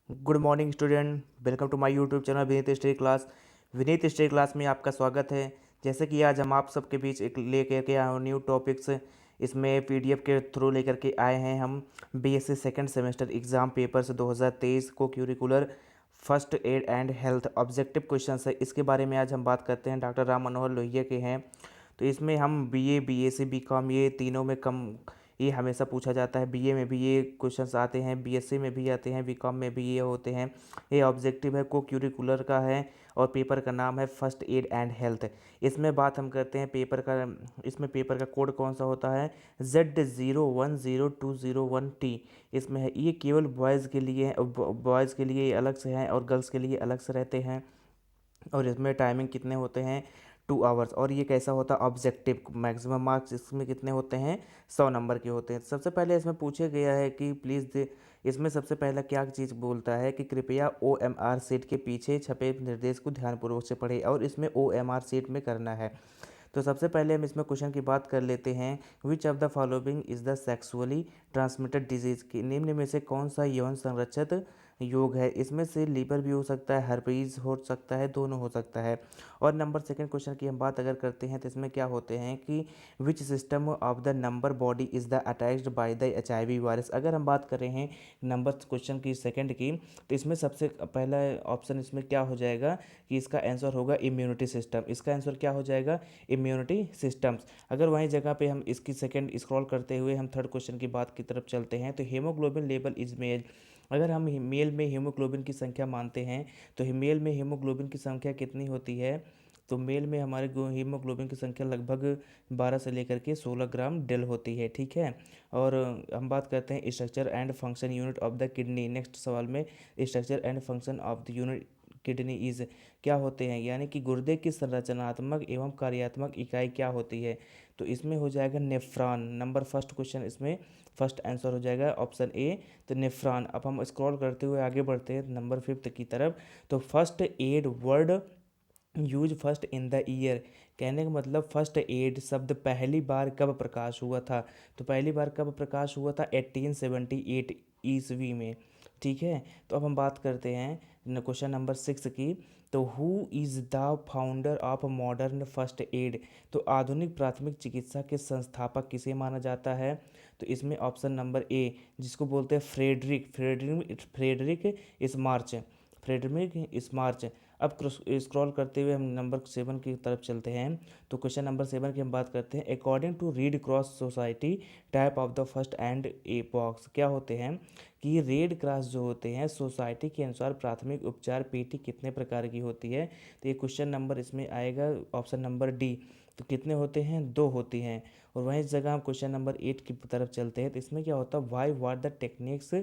Good morning student, welcome to my YouTube channel Vineet study class. Vineet study class में आपका स्वागत है। जैसे कि आज हम आप सबके बीच एक लेकर के आए न्यू टॉपिक्स, इसमें पीडीएफ के थ्रू लेकर के आए हैं हम BSc second semester exam papers 2023 को curricular first aid and health objective question है। इसके बारे में आज हम बात करते हैं। डॉक्टर राम मनोहर लोहिया के हैं। तो इसमें हम बीए, बीएससी, बीकॉम ये तीनों में कम ये हमेशा पूछा जाता है। बीए में भी ये क्वेश्चंस आते हैं, बीएससी में भी आते हैं, बीकॉम में भी ये होते हैं। ये ऑब्जेक्टिव है, को क्यूरिकुलर का है और पेपर का नाम है फर्स्ट एड एंड हेल्थ। इसमें बात हम करते हैं पेपर का। इसमें पेपर का कोड कौन सा होता है? Z010201T इसमें है। ये केवल बॉयज़ के लिए है, बॉयज़ के लिए अलग से है और गर्ल्स के लिए अलग से रहते हैं। और इसमें टाइमिंग कितने होते हैं? 2 आवर्स। और ये कैसा होता है? ऑब्जेक्टिव। मैक्सिमम मार्क्स इसमें कितने होते हैं? 100 नंबर के होते हैं। सबसे पहले इसमें पूछा गया है कि प्लीज़ दे, इसमें सबसे पहला क्या चीज़ बोलता है कि कृपया OMR सीट के पीछे छपे निर्देश को ध्यानपूर्वक से पढ़ें, और इसमें OMR सीट में करना है। तो सबसे पहले हम इसमें क्वेश्चन की बात कर लेते हैं। विच of the following is the sexually transmitted disease की निम्न में से कौन सा यौन संरक्षित योग है? इसमें से लीवर भी हो सकता है, हर्पीज हो सकता है, दोनों हो सकता है। और नंबर सेकंड क्वेश्चन की हम बात अगर करते हैं तो इसमें क्या होते हैं कि which system of the number body is the attached by the HIV virus. अगर हम बात कर रहे हैं नंबर क्वेश्चन की सेकंड की, तो इसमें सबसे पहला ऑप्शन इसमें क्या हो जाएगा कि इसका आंसर होगा इम्यूनिटी सिस्टम। इसका आंसर क्या हो जाएगा? Immunity systems. अगर वहीं जगह पे हम इसकी सेकंड स्क्रॉल करते हुए हम थर्ड क्वेश्चन की बात की तरफ चलते हैं तो हीमोग्लोबिन लेवल इज मेल। अगर हम मेल में हीमोग्लोबिन की संख्या मानते हैं तो मेल में हीमोग्लोबिन की संख्या कितनी होती है? तो मेल में हमारे हीमोग्लोबिन की संख्या लगभग 12 से लेकर के 16 ग्राम डेल होती है। ठीक है। और हम बात करते हैं structure and function unit of the kidney. Next सवाल में structure and function of the unit kidney is क्या होते हैं, यानी कि गुर्दे की संरचनात्मक एवं कार्यात्मक इकाई क्या होती है? तो इसमें हो जाएगा नेफ्रॉन। नंबर फर्स्ट क्वेश्चन इसमें फर्स्ट आंसर हो जाएगा ऑप्शन ए, तो नेफ्रॉन। अब हम स्क्रॉल करते हुए आगे बढ़ते हैं नंबर फिफ्थ की तरफ। तो first aid word use first in the year, कहने का मतलब फर्स्ट एड शब्द पहली बार कब प्रकाश हुआ था? तो पहली बार कब प्रकाश हुआ था? 1878 ईस्वी में। ठीक है। तो अब हम बात करते हैं क्वेश्चन नंबर 6 की। तो who is the founder of modern first aid? तो आधुनिक प्राथमिक चिकित्सा के संस्थापक किसे माना जाता है? तो इसमें ऑप्शन नंबर ए, जिसको बोलते हैं फ्रेडरिक स्मार्च। फ्रेडरिक स्मार्च। अब स्क्रॉल करते हुए हम नंबर 7 की तरफ चलते हैं। तो क्वेश्चन नंबर 7 की हम बात करते हैं। According to red cross society type of the first and a box, क्या होते हैं कि रेड क्रॉस जो होते हैं सोसाइटी के अनुसार प्राथमिक उपचार पेटी कितने प्रकार की होती है? तो ये क्वेश्चन नंबर इसमें आएगा ऑप्शन नंबर डी। तो कितने होते हैं? 2 होती हैं। और वहीं इस जगह हम क्वेश्चन नंबर 8 की तरफ चलते हैं। तो इसमें क्या होता है? Why what the techniques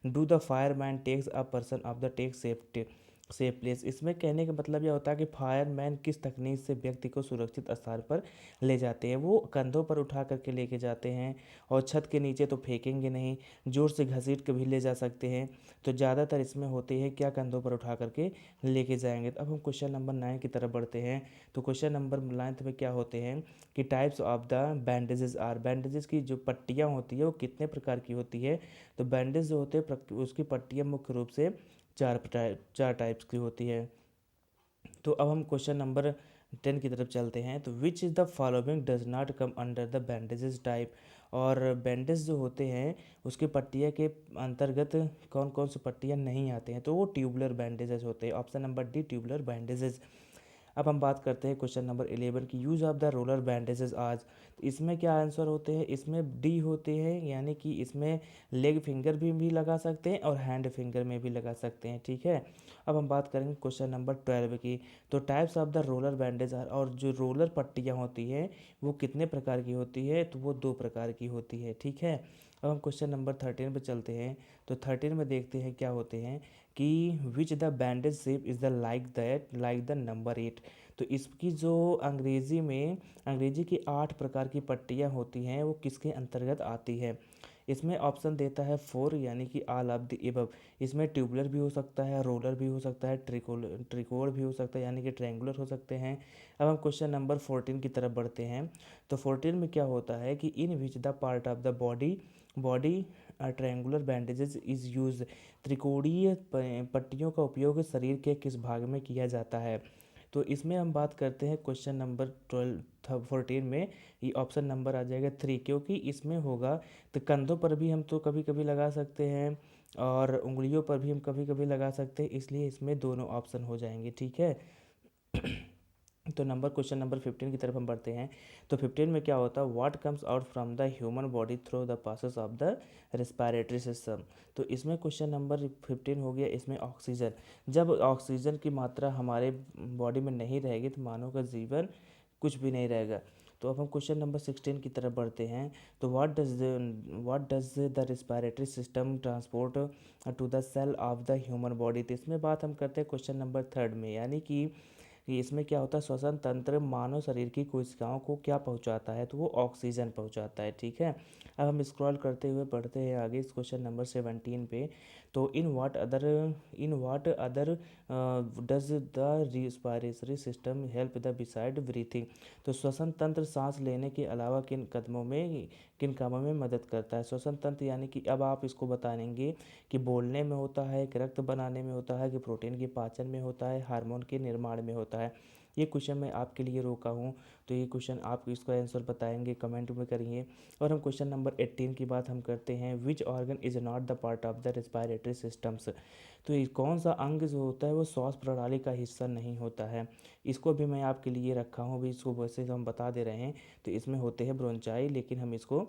do the fireman takes a person of the take safety safe place. इसमें कहने का मतलब यह होता है कि फायरमैन किस तकनीक से व्यक्ति को सुरक्षित स्थान पर ले जाते हैं। वो कंधों पर उठा करके लेके जाते हैं और छत के नीचे तो फेंकेंगे नहीं, जोर से घसीट के भी ले जा सकते हैं। तो ज़्यादातर इसमें होते हैं क्या? कंधों पर उठा करके लेके जाएंगे। तो अब हम क्वेश्चन नंबर 9 की तरफ बढ़ते हैं। तो क्वेश्चन नंबर 9 में क्या होते हैं कि types of the bandages are. Bandages की जो पट्टियाँ होती है वो कितने प्रकार की होती है? तो बैंडेज जो होते हैं उसकी पट्टियाँ मुख्य रूप से चार टाइप्स की होती है। तो अब हम क्वेश्चन नंबर 10 की तरफ चलते हैं। तो which is the following does not come under the bandages type. और बैंडेज जो होते हैं उसके पट्टियाँ के अंतर्गत कौन कौन सी पट्टियाँ नहीं आते हैं? तो वो ट्यूबुलर बैंडेजेस होते हैं। Option number D, tubular bandages. अब हम बात करते हैं क्वेश्चन नंबर 11 की। Use of the roller bandages आज। तो इसमें क्या आंसर होते हैं? इसमें डी होते हैं, यानी कि इसमें लेग फिंगर भी लगा सकते हैं और हैंड फिंगर में भी लगा सकते हैं। ठीक है। अब हम बात करेंगे क्वेश्चन नंबर 12 की। तो types of the roller bandage are. और जो रोलर पट्टियाँ होती हैं वो कितने प्रकार की होती है? तो वो 2 प्रकार की होती है। ठीक है। अब हम क्वेश्चन नंबर 13 पे चलते हैं। तो 13 में देखते हैं क्या होते हैं कि which the bandage shape is the like the number 8। तो इसकी जो अंग्रेजी की 8 प्रकार की पट्टियाँ होती हैं वो किसके अंतर्गत आती है? इसमें ऑप्शन देता है 4, यानी कि ऑल ऑफ द एबव। इसमें ट्यूबुलर भी हो सकता है, रोलर भी हो सकता है, ट्रिकोल भी हो सकता है, यानी कि ट्रायंगुलर हो सकते हैं। अब हम क्वेश्चन नंबर 14 की तरफ बढ़ते हैं। तो 14 में क्या होता है कि in which the part of the body body triangular bandages is use, त्रिकोणीय पट्टियों का उपयोग शरीर के किस भाग में किया जाता है? तो इसमें हम बात करते हैं क्वेश्चन नंबर 14 में, ये ऑप्शन नंबर आ जाएगा 3, क्योंकि इसमें होगा तो कंधों पर भी हम तो कभी कभी लगा सकते हैं और उंगलियों पर भी हम कभी कभी लगा सकते हैं, इसलिए इसमें दोनों ऑप्शन हो जाएंगे, ठीक है। तो क्वेश्चन नंबर 15 की तरफ हम बढ़ते हैं। तो 15 में क्या होता है, what comes out from the human body through the process of the respiratory system. तो इसमें क्वेश्चन नंबर 15 हो गया, इसमें ऑक्सीजन। जब ऑक्सीजन की मात्रा हमारे बॉडी में नहीं रहेगी तो मानव का जीवन कुछ भी नहीं रहेगा। तो अब हम क्वेश्चन नंबर 16 की तरफ बढ़ते हैं। तो what does the respiratory system transport to the cell of the human body. तो इसमें बात हम करते हैं क्वेश्चन नंबर 3 में, यानी कि इसमें क्या होता है, श्वसन तंत्र मानव शरीर की कोशिकाओं को क्या पहुंचाता है, तो वो ऑक्सीजन पहुंचाता है, ठीक है। अब हम स्क्रॉल करते हुए पढ़ते हैं आगे इस क्वेश्चन नंबर 17 पे। तो in what other does the respiratory system help the beside breathing. तो श्वसन तंत्र सांस लेने के अलावा किन कामों में मदद करता है। श्वसन तंत्र यानी कि अब आप इसको बताएंगे कि बोलने में होता है, कि रक्त बनाने में होता है, कि प्रोटीन के पाचन में होता है, हार्मोन के निर्माण में होता है। ये क्वेश्चन मैं आपके लिए रोका हूँ, तो ये क्वेश्चन आप इसका आंसर बताएंगे, कमेंट में करिए। और हम क्वेश्चन नंबर 18 की बात हम करते हैं, which organ is not the part of the respiratory systems. तो ये कौन सा अंग जो होता है वो श्वास प्रणाली का हिस्सा नहीं होता है। इसको भी मैं आपके लिए रखा हूँ, भी इसको वैसे हम बता दे रहे हैं। तो इसमें होते हैं ब्रोंचाई, लेकिन हम इसको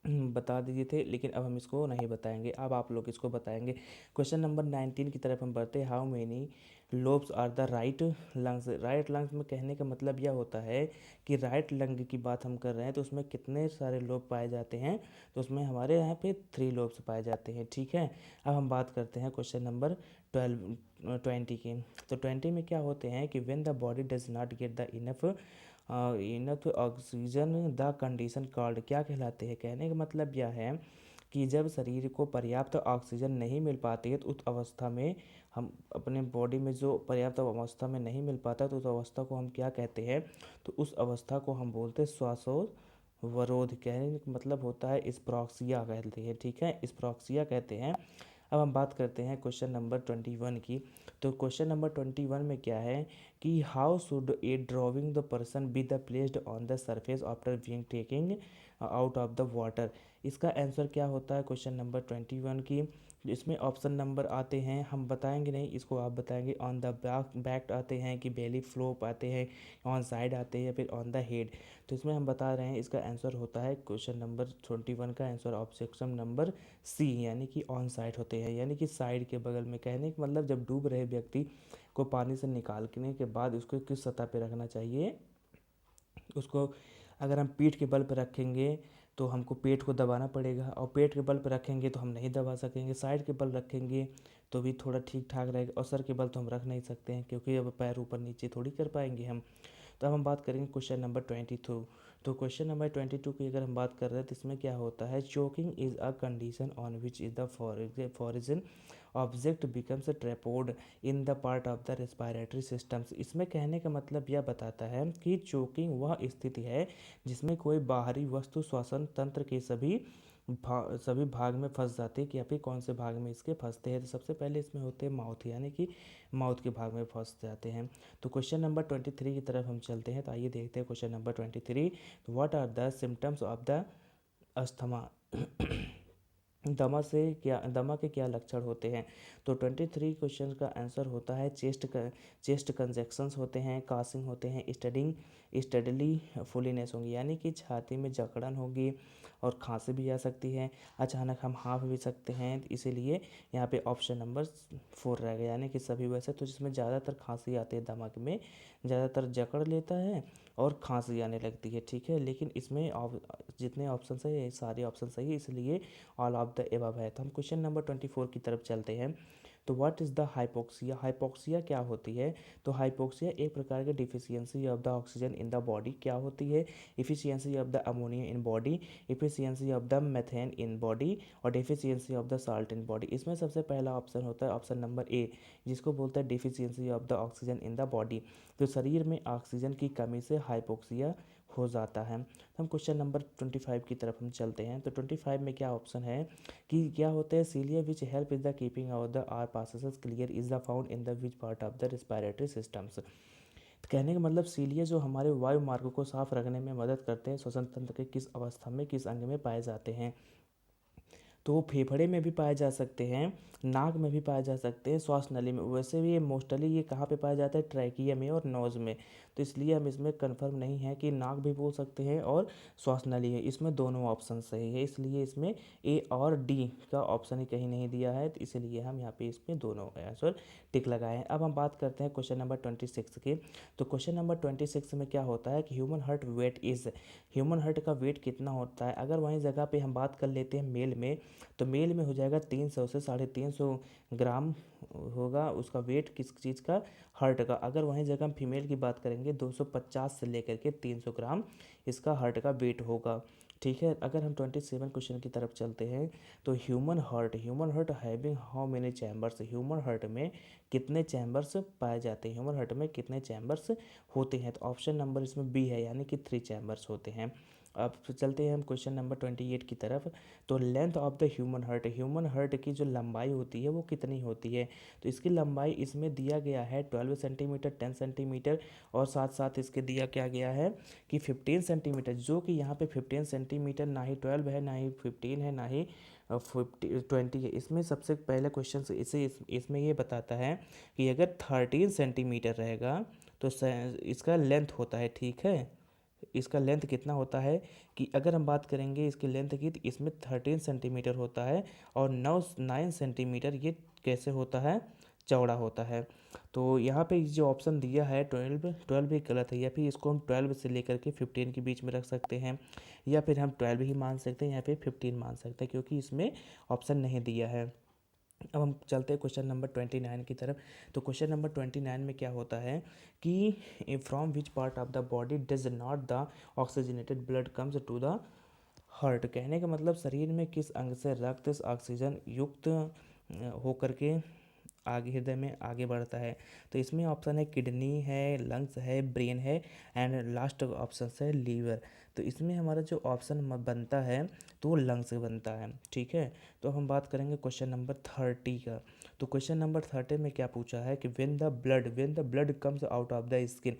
बता दिए थे, लेकिन अब हम इसको नहीं बताएंगे, अब आप लोग इसको बताएंगे। क्वेश्चन नंबर 19 की तरफ हम बढ़ते हैं, how many lobes are the right lungs. Right lungs में कहने का मतलब यह होता है कि राइट लंग की बात हम कर रहे हैं, तो उसमें कितने सारे लोब पाए जाते हैं। तो उसमें हमारे यहाँ पे 3 लोब्स पाए जाते हैं, ठीक है। अब हम बात करते हैं क्वेश्चन नंबर 20 की। तो 20 में क्या होते हैं कि when the body does not get the enough oxygen the condition called, क्या कहलाते हैं। कहने का मतलब यह है कि जब शरीर को पर्याप्त ऑक्सीजन नहीं मिल पाती है तो उस अवस्था में हम अपने बॉडी में जो पर्याप्त अवस्था में नहीं मिल पाता तो उस अवस्था को हम क्या कहते हैं, तो उस अवस्था को हम बोलते हैं श्वासोवरोध। कहने का मतलब होता है स्प्रॉक्सिया कहते हैं, ठीक है, स्प्रॉक्सिया कहते हैं। अब हम बात करते हैं क्वेश्चन नंबर 21 की। तो क्वेश्चन नंबर 21 में क्या है कि how should A drawing the person be the placed on the surface after being taking out of the water. इसका आंसर क्या होता है क्वेश्चन नंबर 21 की। इसमें ऑप्शन नंबर आते हैं, हम बताएंगे नहीं, इसको आप बताएंगे। ऑन द बैक आते हैं, कि बेली फ्लोप आते हैं, ऑन साइड आते हैं, या फिर ऑन द हेड। तो इसमें हम बता रहे हैं इसका आंसर होता है क्वेश्चन नंबर 21 का आंसर ऑप्शन नंबर सी, यानी कि ऑन साइड होते हैं, यानी कि साइड के बगल में। कहने का मतलब जब डूब रहे व्यक्ति को पानी से निकालने के बाद उसको किस सतह पे रखना चाहिए, उसको अगर हम पीठ के बल पर रखेंगे तो हमको पेट को दबाना पड़ेगा, और पेट के बल पर रखेंगे तो हम नहीं दबा सकेंगे। साइड के बल रखेंगे तो भी थोड़ा ठीक ठाक रहेगा, और सर के बल तो हम रख नहीं सकते हैं, क्योंकि अब पैर ऊपर नीचे थोड़ी कर पाएंगे हम। तो अब हम बात करेंगे क्वेश्चन नंबर 22। तो क्वेश्चन नंबर 22 की अगर हम बात कर रहे हैं तो इसमें क्या होता है, choking is a condition on which is the foreign object becomes trapped in the part of the respiratory systems. इसमें कहने का मतलब यह बताता है कि चोकिंग वह स्थिति है जिसमें कोई बाहरी वस्तु श्वसन तंत्र के सभी भाग में फंस जाते हैं, कि या फिर कौन से भाग में इसके फंसते हैं। तो सबसे पहले इसमें होते हैं माउथ, यानी कि माउथ के भाग में फंस जाते हैं। तो क्वेश्चन नंबर 23 की तरफ हम चलते हैं, तो आइए देखते हैं question number 23। What are the symptoms of the asthma. दमा के क्या लक्षण होते हैं। तो 23 क्वेश्चन का आंसर होता है चेस्ट कंजेक्शंस होते हैं, कासिंग होते हैं, स्टडली फुलीनेस होंगी, यानी कि छाती में जकड़न होगी, और खांसी भी आ सकती है, अचानक हम हाँफ भी सकते हैं। इसीलिए यहाँ पे ऑप्शन नंबर 4 रहेगा, यानी कि सभी वैसे तो जिसमें ज़्यादातर खांसी आती है, दमा में ज़्यादातर जकड़ लेता है और खांसी आने लगती है, ठीक है। लेकिन इसमें जितने ऑप्शन है ये सारे ऑप्शन सही है, इसलिए ऑल ऑफ द एबव है। तो हम क्वेश्चन नंबर 24 की तरफ चलते हैं। तो what is the hypoxia. Hypoxia क्या होती है। तो हाइपोक्सिया एक प्रकार की deficiency of the oxygen in the body क्या होती है। Efficiency of the ammonia in body, efficiency of the methane in body, और deficiency of the salt in body. इसमें सबसे पहला ऑप्शन होता है ऑप्शन नंबर ए, जिसको बोलते हैं deficiency of the oxygen in the body. तो शरीर में ऑक्सीजन की कमी से हाइपोक्सिया हो जाता है। हम क्वेश्चन नंबर 25 की तरफ हम चलते हैं। तो 25 में क्या ऑप्शन है कि क्या होते हैं, cilia which help is the keeping of the air passes clear is the found in the which part of the respiratory systems. कहने का मतलब सीलिया जो हमारे वायु मार्गों को साफ रखने में मदद करते हैं, श्वसन तंत्र के किस अवस्था में, किस अंग में पाए जाते हैं। तो वो फेफड़े में भी पाए जा सकते हैं, नाक में भी पाए जा सकते हैं, श्वास नली में। वैसे भी ये मोस्टली ये कहाँ पे पाया जाता है, ट्रैकिया में और नोज में। तो इसलिए हम इसमें कंफर्म नहीं है कि नाक भी बोल सकते हैं और श्वास नली है, इसमें दोनों ऑप्शन सही है। इसलिए इसमें ए और डी का ऑप्शन ही कहीं नहीं दिया है, तो इसलिए हम यहाँ पे इसमें दोनों आंसर टिक लगाए हैं। अब हम बात करते हैं क्वेश्चन नंबर 26 की। तो क्वेश्चन नंबर 26 में क्या होता है कि human heart weight is, human heart का वेट कितना होता है। अगर वहीं जगह पे हम बात कर लेते हैं मेल में, तो मेल में हो जाएगा 300 से 350 ग्राम होगा उसका वेट, किस चीज़ का, हार्ट का। अगर वहीं जगह हम फीमेल की बात करेंगे 250 से लेकर के 300 ग्राम इसका हार्ट का वेट होगा। ठीक है, अगर हम 27 क्वेश्चन की तरफ चलते हैं। तो human heart having how many chambers, human heart में कितने चैम्बर्स पाए जाते हैं, ह्यूमन हार्ट में कितने चैम्बर्स होते हैं। तो ऑप्शन नंबर इसमें बी है, यानी कि 3 चैम्बर्स होते हैं। अब चलते हैं हम क्वेश्चन नंबर 28 की तरफ। तो length of the human heart की जो लंबाई होती है वो कितनी होती है। तो इसकी लंबाई इसमें दिया गया है 12 सेंटीमीटर, 10 सेंटीमीटर, और साथ साथ इसके दिया क्या गया है कि 15 सेंटीमीटर, जो कि यहाँ पे 15 सेंटीमीटर ना ही 12 है, ना ही 15 है, ना ही 20 है। इसमें सबसे पहले क्वेश्चन इसमें ये बताता है कि अगर 13 सेंटीमीटर रहेगा तो इसका लेंथ होता है। ठीक है, इसका लेंथ कितना होता है कि अगर हम बात करेंगे इसकी लेंथ की, तो इसमें 13 सेंटीमीटर होता है, और 9 सेंटीमीटर ये कैसे होता है, चौड़ा होता है। तो यहाँ पे जो ऑप्शन दिया है 12 भी गलत है, या फिर इसको हम 12 से लेकर के 15 के बीच में रख सकते हैं, या फिर हम 12 ही मान सकते हैं, या फिर 15 मान सकते हैं, क्योंकि इसमें ऑप्शन नहीं दिया है। अब हम चलते हैं क्वेश्चन नंबर 29 की तरफ। तो क्वेश्चन नंबर 29 में क्या होता है कि from which part of the body does not the oxygenated blood comes to the heart. कहने का मतलब शरीर में किस अंग से रक्त ऑक्सीजन युक्त होकर के आगे हृदय में आगे बढ़ता है। तो इसमें ऑप्शन है किडनी है, लंग्स है, ब्रेन है, एंड लास्ट ऑप्शन है लीवर। तो इसमें हमारा जो ऑप्शन बनता है तो वो लंग्स से बनता है। ठीक है, तो हम बात करेंगे क्वेश्चन नंबर 30 का। तो क्वेश्चन नंबर 30 में क्या पूछा है कि when the blood comes out of the skin,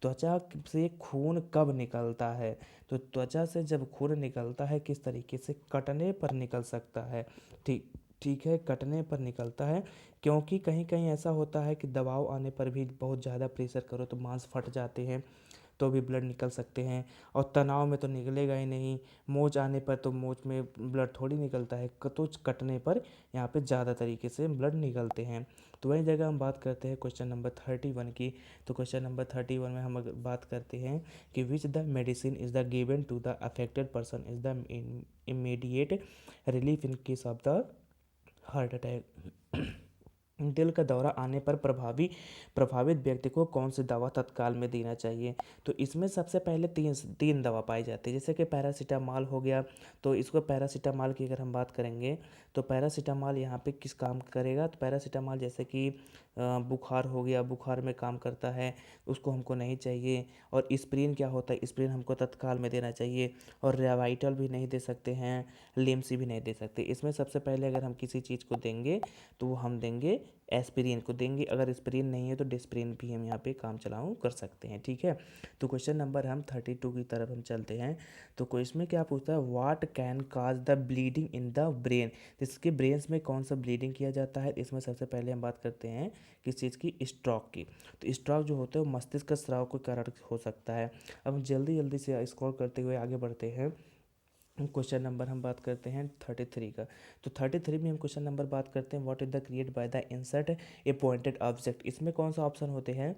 त्वचा से खून कब निकलता है। तो त्वचा से जब खून निकलता है किस तरीके से, कटने पर निकल सकता है। ठीक ठीक है, कटने पर निकलता है, क्योंकि कहीं कहीं ऐसा होता है कि दबाव आने पर भी बहुत ज़्यादा प्रेशर करो तो मांस फट जाते हैं, तो भी ब्लड निकल सकते हैं। और तनाव में तो निकलेगा ही नहीं, मोच आने पर तो मोच में ब्लड थोड़ी निकलता है, तो कटने पर यहाँ पे ज़्यादा तरीके से ब्लड निकलते हैं। तो वही जगह हम बात करते हैं क्वेश्चन नंबर 31 की। तो क्वेश्चन नंबर 31 में हम अगर बात करते हैं कि which the medicine is the given to the affected person is the immediate relief in case of the heart attack. दिल का दौरा आने पर प्रभावित व्यक्ति को कौन सी दवा तत्काल में देना चाहिए। तो इसमें सबसे पहले तीन दवा पाई जाती है, जैसे कि पैरासीटामॉल हो गया। तो इसको पैरासीटामॉल की अगर हम बात करेंगे तो पैरासीटामॉल यहाँ पे किस काम करेगा। तो पैरासीटामॉल जैसे कि बुखार हो गया, बुखार में काम करता है, उसको हमको नहीं चाहिए। और एस्पिरिन क्या होता है, एस्पिरिन हमको तत्काल में देना चाहिए। और रेवाइटल भी नहीं दे सकते हैं, लिम्सी भी नहीं दे सकते। इसमें सबसे पहले अगर हम किसी चीज़ को देंगे तो वो हम देंगे एस्पिरिन को देंगे। अगर एस्पिरिन नहीं है तो डिस्प्रिन भी हम यहाँ पे काम चलाऊँ कर सकते हैं। ठीक है, तो क्वेश्चन नंबर हम 32 की तरफ हम चलते हैं। तो क्वेश्चन में क्या पूछता है, what can cause the bleeding in the brain. जिसके ब्रेन्स में कौन सा ब्लीडिंग किया जाता है। इसमें सबसे पहले हम बात करते हैं किस चीज़ की, स्ट्रोक की। तो स्ट्रोक जो होता है वो मस्तिष्क का स्राव के कारण हो सकता है। अब हम जल्दी जल्दी से स्क्रॉल करते हुए आगे बढ़ते हैं। क्वेश्चन नंबर हम बात करते हैं 33 का। तो 33 में हम क्वेश्चन नंबर बात करते हैं, what is the create by the insert A pointed object. इसमें कौन सा ऑप्शन होते हैं,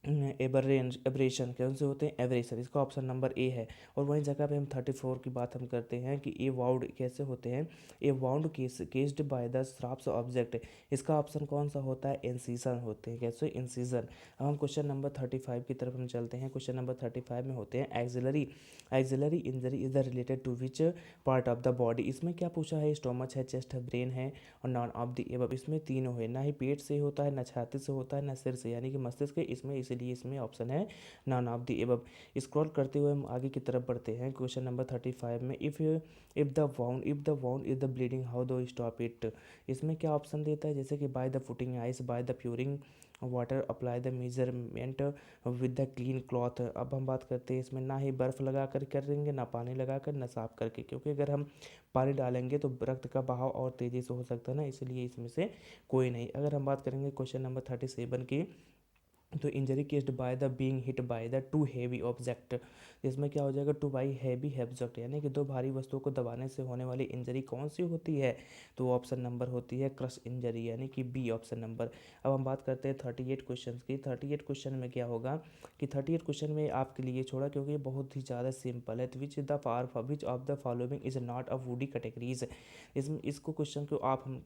एब्रेशन कौन से होते हैं, एब्रेशन। इसका ऑप्शन नंबर ए है। और वहीं जगह पे हम 34 की बात हम करते हैं कि ए वाउंड कैसे होते हैं, a wound caused by the sharps object. इसका ऑप्शन कौन सा होता है, इंसीजन होते हैं, कैसे, इंसीजन। अब हम क्वेश्चन नंबर 35 की तरफ हम चलते हैं। क्वेश्चन नंबर 35 में होते हैं axillary injury is the related to which part of the body. इसमें क्या पूछा है, स्टोमच है, चेस्ट है, ब्रेन है, और नॉन ऑफ द एबव। इसमें तीनों है, ना ही पेट से होता है, ना छाती से होता है, ना सिर से, यानी कि मस्तिष्क के इसमें इस इसलिए इसमें ऑप्शन है non of the above. Scroll करते हुए हम आगे की तरफ बढ़ते हैं। क्वेश्चन नंबर 35 में if the wound is the bleeding how to stop it. इसमें क्या ऑप्शन देता है, जैसे कि by the putting ice, by the pouring water, apply the measurement with the clean cloth. अब हम बात करते हैं इसमें ना ही बर्फ़ लगा कर करेंगे, ना पानी लगा कर, ना साफ करके, क्योंकि अगर हम पानी डालेंगे तो रक्त का बहाव और तेज़ी से हो सकता है ना, इसलिए इसमें से कोई नहीं। अगर हम बात करेंगे क्वेश्चन नंबर 37 की, तो injury केस्ड by the being hit by the two heavy object. इसमें क्या हो जाएगा, टू बाई हैवी ऑब्जेक्ट, यानी कि दो भारी वस्तुओं को दबाने से होने वाली इंजरी कौन सी होती है, तो ऑप्शन नंबर होती है क्रश इंजरी, यानी कि बी ऑप्शन नंबर। अब हम बात करते हैं 38 क्वेश्चन की। 38 क्वेश्चन में क्या होगा कि 38 क्वेश्चन में आपके लिए छोड़ा क्योंकि ये बहुत ही ज़्यादा सिंपल है। Which of the following is not a woody categories. इसको क्वेश्चन को हम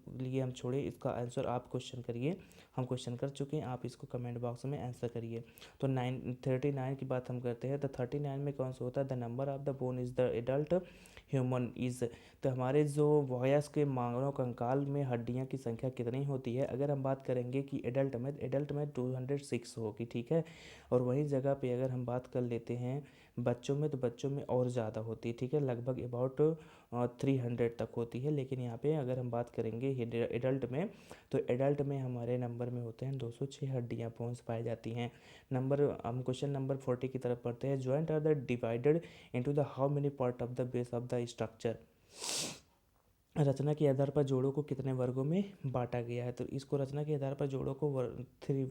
छोड़े, इसका आंसर आप क्वेश्चन करिए। हम क्वेश्चन कर चुके हैं, आप इसको कमेंट बॉक्स में आंसर करिए। तो 39 की बात हम करते हैं। तो 39 में कौन सा होता है, the number of the bone is the adult human is. तो हमारे जो वयस्क के मानव कंकाल में हड्डियां की संख्या कितनी होती है, अगर हम बात करेंगे कि एडल्ट में 206 होगी, ठीक है। और वही जगह पे अगर हम बात कर लेते हैं बच्चों में, तो बच्चों में और ज़्यादा होती है, ठीक है, लगभग अबाउट 300 तक होती है। लेकिन यहाँ पे अगर हम बात करेंगे एडल्ट में, तो एडल्ट में हमारे नंबर में होते हैं 206 हड्डियाँ बोन्स पाई जाती हैं। हम क्वेश्चन नंबर 40 की तरफ पढ़ते हैं। Joint are the divided into the how many part of the base of the structure. रचना के आधार पर जोड़ों को कितने वर्गों में बांटा गया है, तो इसको रचना के आधार पर जोड़ों को 3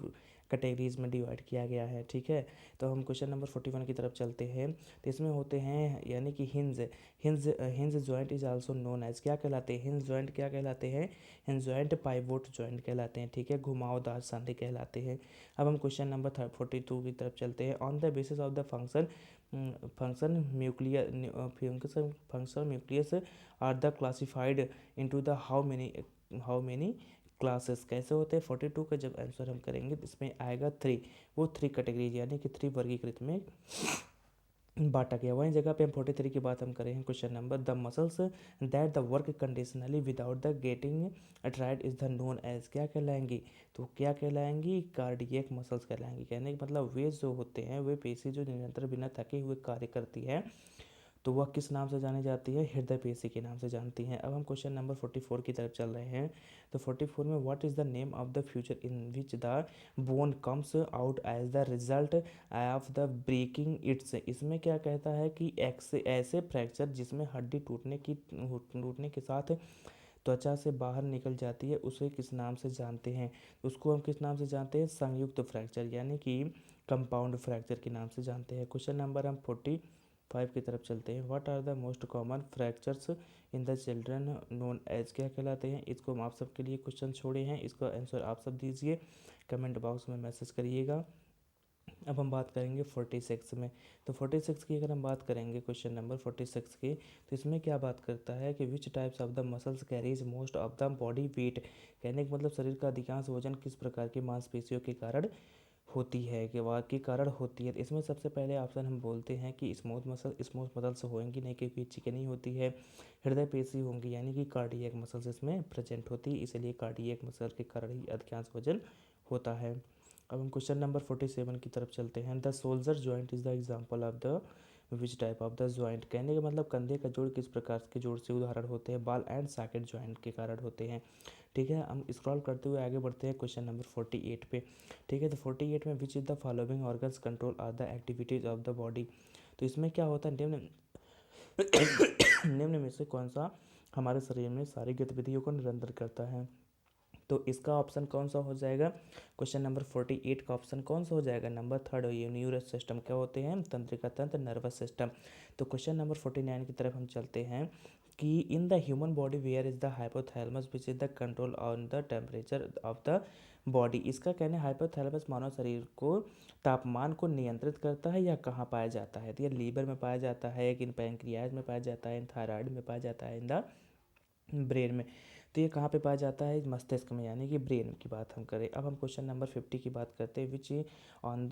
कैटेगरीज में डिवाइड किया गया है, ठीक है। तो हम क्वेश्चन नंबर 41 की तरफ चलते हैं। तो इसमें होते हैं यानी कि hinge joint is also known as, क्या कहलाते हैं हिंज जॉइंट, क्या कहलाते हैं हिंज जॉइंट, पाइवोट जॉइंट कहलाते हैं, ठीक है, घुमावदार संधि कहलाते हैं। अब हम क्वेश्चन नंबर 42 की तरफ चलते हैं। On the basis of the function nucleus are the classified into the how many classes, कैसे होते हैं 42 का जब आंसर हम करेंगे तो इसमें आएगा 3, वो 3 कैटेगरीज यानी कि 3 वर्गीकृत में बांटा गया। वहीं जगह पे हम 43 की बात हम करें question number, the muscles that the work conditionally without the getting tired is the known as, क्या कहलाएंगी, तो क्या कहलाएंगी, कार्डियक मसल्स कहलाएंगी। कहने का मतलब वे जो होते हैं, वे पेशी जो निरंतर बिना थके हुए कार्य करती है, तो वह किस नाम से जानी जाती है, हृदय पेशी के नाम से जानती हैं। अब हम क्वेश्चन नंबर 44 की तरफ चल रहे हैं। तो 44 में what is the name of the future in which the bone comes out as the result of the breaking its. इसमें क्या कहता है कि ऐसे फ्रैक्चर जिसमें हड्डी टूटने के साथ त्वचा से बाहर निकल जाती है, उसे किस नाम से जानते हैं, उसको हम किस नाम से जानते हैं, संयुक्त फ्रैक्चर यानी कि कंपाउंड फ्रैक्चर के नाम से जानते हैं। क्वेश्चन नंबर हम 45 की तरफ चलते हैं। What are the most common fractures in the children known as, क्या कहलाते हैं। इसको हम आप सबके लिए क्वेश्चन छोड़े हैं, इसका आंसर आप सब दीजिए, कमेंट बॉक्स में मैसेज करिएगा। अब हम बात करेंगे 46 में। तो 46 की अगर हम बात करेंगे क्वेश्चन नंबर 46 की, तो इसमें क्या बात करता है कि which types of the muscles carries most of the body weight. कहने का मतलब शरीर का अधिकांश वजन किस प्रकार की मांसपेशियों के कारण होती है, कि वाह के कारण होती है। तो इसमें सबसे पहले ऑप्शन हम बोलते हैं कि स्मूथ मसल्स होंगी नहीं, क्योंकि चिकनी होती है। हृदय पेशी होंगी यानी कि कार्डियक मसल्स इसमें प्रेजेंट होती है, इसलिए कार्डियक मसल के कारण ही अधिकांश वजन होता है। अब हम क्वेश्चन नंबर 47 की तरफ चलते हैं। The shoulder joint is the example of the which type of the joint. कहने का मतलब कंधे का जोड़ किस प्रकार के जोड़ से उदाहरण होते हैं, बॉल एंड सॉकेट जॉइंट के कारण होते हैं, ठीक है। हम स्क्रॉल करते हुए आगे बढ़ते हैं क्वेश्चन नंबर 48 पे, ठीक है। तो 48 में which is the following organs control are the activities of the body. तो इसमें क्या होता है, निम्न में से कौन सा हमारे शरीर में सारी गतिविधियों को निरंतर करता है, तो इसका ऑप्शन कौन सा हो जाएगा, क्वेश्चन नंबर 48 का ऑप्शन कौन सा हो जाएगा, नंबर 3, ये न्यूरस सिस्टम। क्या होते हैं, तंत्रिका तंत्र, नर्वस सिस्टम। तो क्वेश्चन नंबर 49 की तरफ हम चलते हैं कि in the human body where is the hypothalamus which is the control on the temperature of the body. इसका कहना है हाइपोथैलेमस मानव शरीर को तापमान को नियंत्रित करता है, या कहाँ पाया जाता है, तो यह लीवर में पाया जाता है, कि इन पैंक्रियाज में पाया जाता है, इन थायराइड में पाया जाता है, इन द ब्रेन में। तो ये कहाँ पे पाया जाता है? मस्तिष्क में, यानी कि ब्रेन की बात हम करें। अब हम क्वेश्चन नंबर 50 की बात करते हैं।